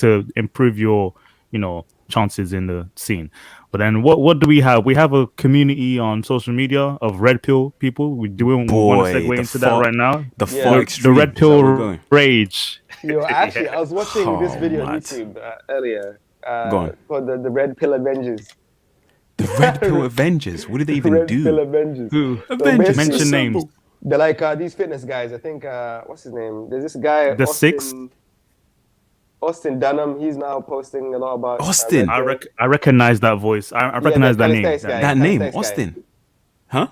to improve your, chances in the scene. But then what do we have? We have a community on social media of red pill people. Do we want to Boy, segue into that right now? the far The extreme. red Is that where we're pill going? rage. Yo, actually, I was watching this Oh, video on mad. YouTube earlier Go on. called the Red Pill Avengers. The Red Pill Avengers. What did they even Red do? Pill Avengers. Who? So Avengers basically, Mention names. assemble. they're like these fitness guys. I think what's his name? There's this guy The Six? Austin Dunham. He's now posting a lot about Austin. Red Pill. I recognize that voice. I recognize the that name. calisthenics guy. That name, Calisthenics guy. Austin. Huh?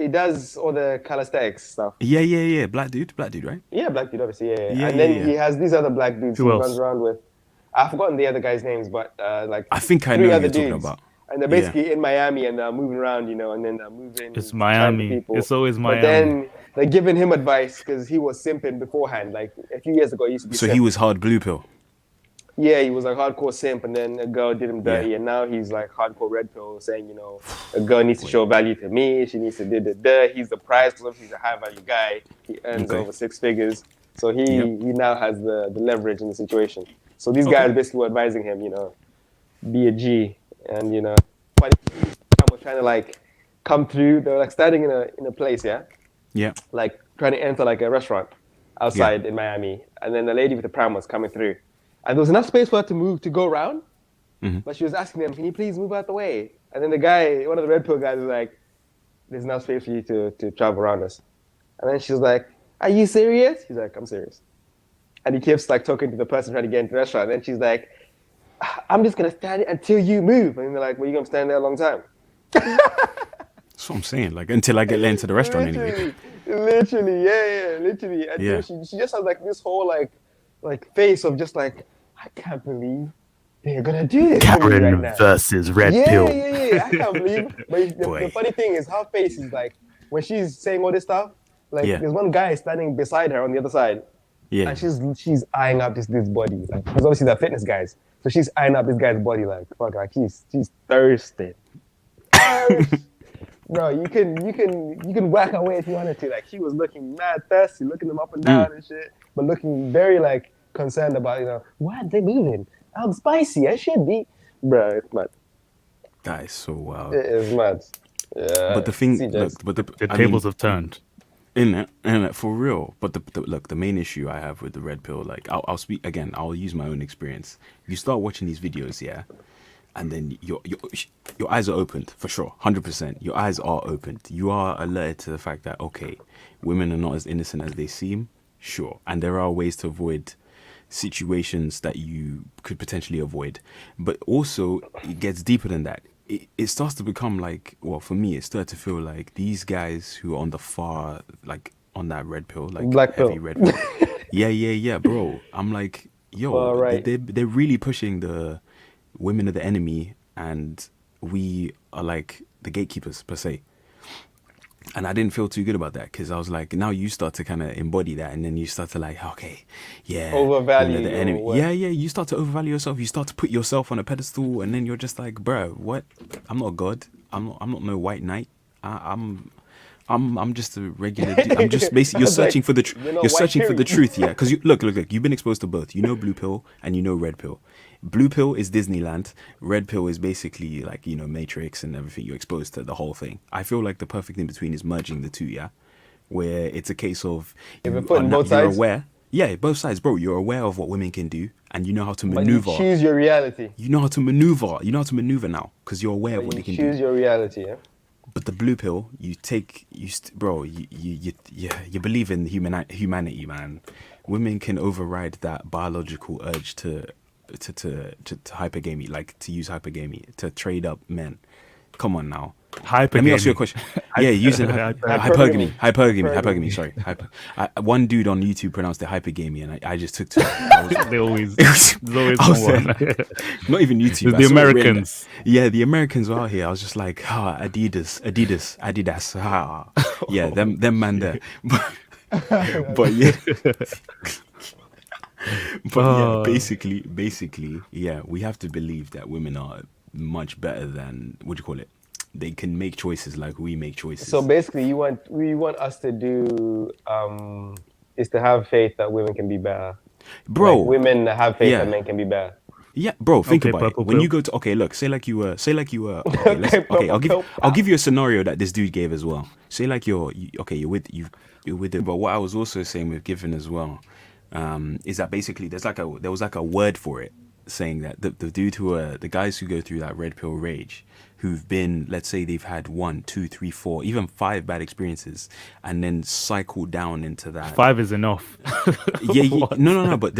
He does all the calisthenics stuff. Yeah. Black dude, right? Yeah, black dude, obviously. Yeah. Yeah, And then yeah. he has these other black dudes Who he else? runs around with. I've forgotten the other guys' names, but like I think I three know who other you're talking dudes. about. And they're basically in Miami and moving around, and then moving. It's chatting to Miami. people. It's always But Miami. then they're giving him advice because he was simping beforehand. Like a few years ago, he used to be So simp. he was hard blue pill. Yeah, he was like hardcore simp, and then a girl did him dirty, Yeah. and now he's like hardcore red pill, saying, a girl needs to show value to me. She needs to do. He's the prize because he's a high value guy. He earns over 6 figures, so he now has the leverage in the situation. So these guys basically were advising him, be a G, and funny was trying to like come through. They were like standing in a place, Yeah. like trying to enter like a restaurant outside in Miami, and then the lady with the pram was coming through. And there was enough space for her to go around, but she was asking them, "Can you please move out the way?" And then the guy, one of the red pill guys, was like, "There's enough space for you to travel around us." And then she was like, "Are you serious?" He's like, "I'm serious." And he keeps like talking to the person trying to get into the restaurant. And then she's like, "I'm just gonna stand until you move." And they're like, "Well, you're gonna stand there a long time." That's what I'm saying. Like until I get let into the restaurant anyway. Literally, literally. And she just has like this whole like face of just like, I can't believe they're gonna do this to me right Karen now. versus red pill. Yeah. I can't believe. But the funny thing is, her face is like when she's saying all this stuff. Like there's one guy standing beside her on the other side. Yeah. And she's eyeing up this body. Like, because obviously they're fitness guys. So she's eyeing up this guy's body like fuck, like she's thirsty. Bro, you can whack away if you wanted to. Like she was looking mad thirsty, looking them up and down and shit, but looking very like concerned about why are they moving? I'm spicy. I should be. Bro, it's mad. That is so wild. It is mad. Yeah. But the thing, CJs. The tables have turned. In it, for real. But the main issue I have with the red pill, like I'll speak again. I'll use my own experience. You start watching these videos, and then your eyes are opened for sure, 100%. Your eyes are opened. You are alerted to the fact that women are not as innocent as they seem, sure, and there are ways to avoid situations that you could potentially avoid. But also, it gets deeper than that. It starts to become like, well, for me, it started to feel like these guys who are on the far, like on that red pill, like Black heavy pill. red pill. yeah, bro. I'm like, yo, right. they're really pushing the women are the enemy and we are like the gatekeepers per se. And I didn't feel too good about that because I was like, now you start to kind of embody that, and then you start to like, Overvalue women are the your enemy. work. Yeah, you start to overvalue yourself. You start to put yourself on a pedestal, and then you're just like, bro, what? I'm not God. I'm not no white knight. I'm just a regular dude. I'm just basically you're searching for the you're searching for the truth, yeah. Because you look, you've been exposed to both. You know blue pill and you know red pill. Blue pill is Disneyland. Red pill is basically like Matrix and everything. You're exposed to the whole thing. I feel like the perfect in between is merging the two, yeah, where it's a case of You're putting both sides? aware. Yeah, both sides, bro. You're aware of what women can do, and you know how to But maneuver. you choose your reality. You know how to maneuver. You know how to maneuver now because you're aware of what they can do. Choose your reality, yeah. But the blue pill, you believe in humanity, man. Women can override that biological urge to hypergamy, like to use hypergamy to trade up men. Come on now. Hypergamy. Let me ask you a question. Yeah, using hypergamy. Sorry, one dude on YouTube pronounced it hypergamy, and I just took to it. There's always someone. Not even YouTube. The Americans. Yeah, the Americans were out here. I was just like, Adidas. Yeah, them man there. But yeah. But basically, yeah, we have to believe that women are much better than, what do you call it? They can make choices like we make choices. So basically, we want us to do is to have faith that women can be better bro. Like women have faith Yeah. that men can be better. Yeah, bro, think Okay, about it. purple When pill. you go to look, say like you were okay, Okay, I'll purple give pill. you a scenario that this dude gave as well. Say like you're with it, but what I was also saying with giving as well, is that basically there was like a word for it, saying that the dude the guys who go through that red pill rage, who've been, let's say they've had 1, 2, 3, 4, even 5 bad experiences, and then cycle down into that. 5 is enough. Yeah, What? no, but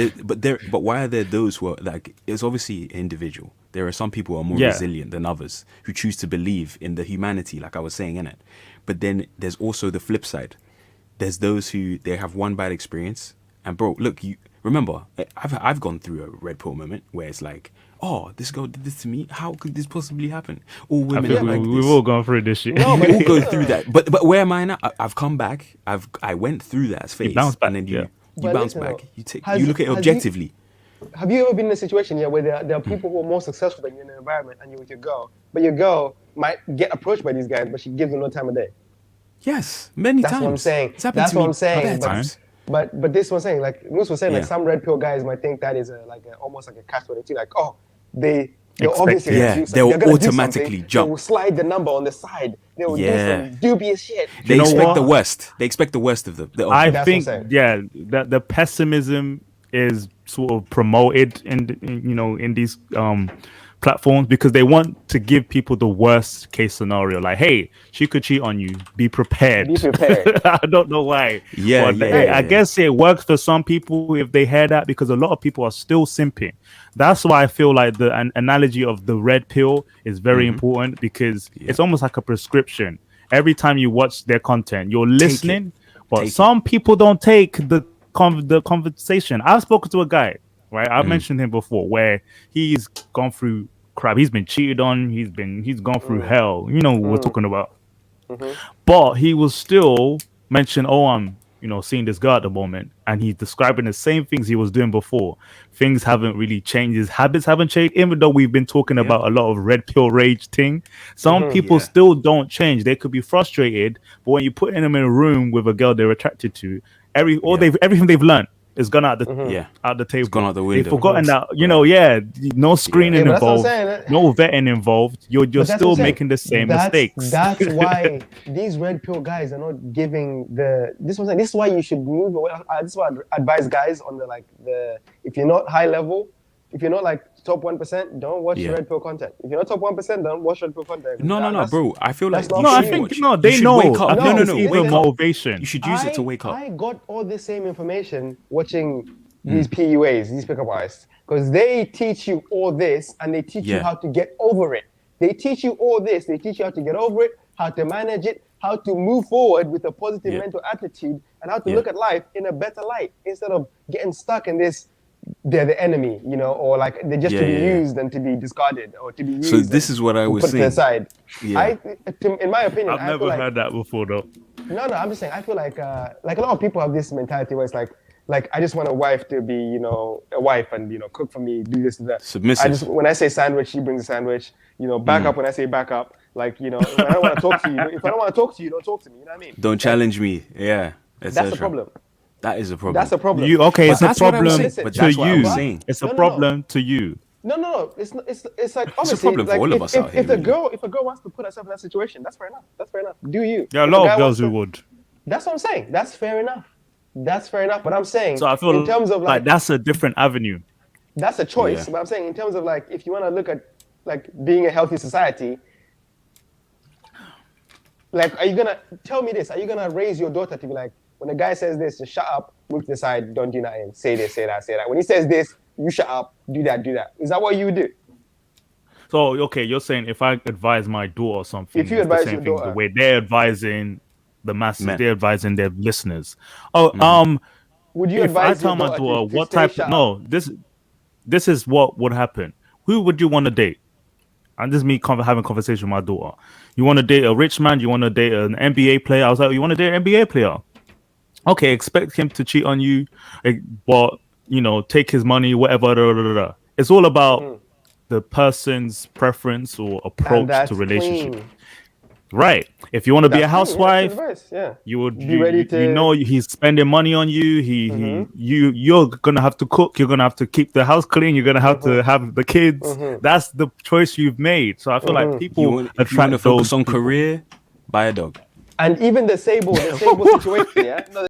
why are there those who are like? It's obviously individual. There are some people who are more Yeah. resilient than others who choose to believe in the humanity, like I was saying in it. But then there's also the flip side. There's those who they have one bad experience, and bro, look, you remember, I've gone through a red pill moment where it's like, oh, this girl did this to me. How could this possibly happen? All I women think are like we've this. all gone through this shit. No, We but all go through that. But where am I now? I've come back. I went through that phase, bounce back, and then yeah. you But bounce listen, back. though, You look at it has objectively. Have you ever been in a situation where there are people who are more successful than you in an environment, and you're with your girl, but your girl might get approached by these guys, but she gives them no time of day? Yes, many That's times. what I'm saying. It's happened That's to what me I'm saying. bare But, times. but this was saying, like Moose was saying, like Yeah. some red pill guys might think that is almost like a catch-22. Like, oh, they're Expect obviously it. gonna Yeah, do something. they'll They're gonna do automatically something. They jump. will slide the number on the side. They will do Yeah. some dubious shit. They know expect what? the worst. They expect the worst of them. I That's what I'm think, saying. yeah, that the pessimism is sort of promoted in these platforms because they want to give people the worst case scenario. Like, hey, she could cheat on you. Be prepared. Be prepared. I don't know why. Yeah, but yeah, hey, yeah, I yeah. guess it works for some people if they hear that because a lot of people are still simping. That's why I feel like the analogy of the red pill is very important because Yeah. it's almost like a prescription. Every time you watch their content, you're listening, but Take it. some people don't take the conversation. I've spoken to a guy, right? I've mentioned him before, where he's gone through crap. He's been cheated on. He's gone through hell. You know what we're talking about. But he was still mentioned, oh, I'm seeing this guy at the moment, and he's describing the same things he was doing before. Things haven't really changed. His habits haven't changed, even though we've been talking about a lot of red pill rage thing. Some people Yeah. still don't change. They could be frustrated, but when you put them in a room with a girl they're attracted to, everything they've learned is gone out Yeah. out the table. gone out the They've window. forgotten that no screening Yeah, but that's what I'm involved, saying. no vetting involved. You're But that's what still I'm saying. making the same That's- mistakes. That's why these red pill guys are not giving the. This was this is why you should move away. This is why I advise guys on the if you're not high level, if you're not like top 1%, don't watch Yeah. red pill content. If you're not top 1%, don't watch red pill content. No, That's- bro. I feel like that's not you No, I should think watch. no, You they should know. Wake up. I No, think no, it's no. even Wake up. motivation. You should use it to wake up. I got all the same information watching these PUAs, these pickup artists, because they teach you all this and they teach you Yeah. how to get over it. They teach you all this. They teach you how to get over it, how to manage it, how to move forward with a positive Yeah. mental attitude, and how to Yeah. look at life in a better light instead of getting stuck in this. They're the enemy, or like they're just to be Yeah. used and to be discarded or to be used. So this is what I and was put to the saying. side. Yeah. In my opinion, I've I feel never like, heard that before though. no, I'm just saying. I feel like a lot of people have this mentality where it's like I just want a wife to be, a wife and cook for me, do this and that. Submissive. When I say sandwich, she brings a sandwich. Back up when I say back up. Like when I don't want to talk to you, if I don't want to talk to you, don't talk to me. You know what I mean? Don't challenge me. Yeah. That's the problem. That is a problem. That's a problem. Okay, it's a that's what I'm problem saying. But to that's what I you. was saying. It's a No. problem to you. No. It's like obviously problem for like, all of us out here, if a really. girl wants to put herself in that situation, that's fair enough. That's fair enough. Do you? There are a If lot guy of girls wants who to- would. That's what I'm saying. That's fair enough. That's fair enough. But I'm saying So I feel in terms of like that's a different avenue. that's a choice. Yeah. But I'm saying in terms of like if you want to look at like being a healthy society, like are you gonna tell me this? Are you gonna raise your daughter to be like when a guy says this, just shut up, move to the side, don't do nothing, say this, say that, say that. When he says this, you shut up, do that, do that. Is that what you would do? So okay, you're saying if I advise my daughter something, If you it's the advise same your thing, daughter- the way they're advising the masses, Men. they're advising their listeners. Oh, Would you if I advise tell your my daughter daughter to what stay type shut of up? this is what would happen. Who would you want to date? And this is me having a conversation with my daughter. You want to date a rich man? You want to date an NBA player? I was like, you want to date an NBA player? Okay, expect him to cheat on you, but take his money, whatever. Da, da, da, da. It's all about the person's preference or And approach that's to relationship. clean. Right. If you want to be a That's true, housewife, yeah, that's good advice, yeah. you would Be ready to. you know he's spending money on you. You're gonna have to cook. You're gonna have to keep the house clean. You're gonna have to have the kids. That's the choice you've made. So I feel like people If you want to attract those focus on people. career, buy a dog. And even the Sable situation, yeah. No,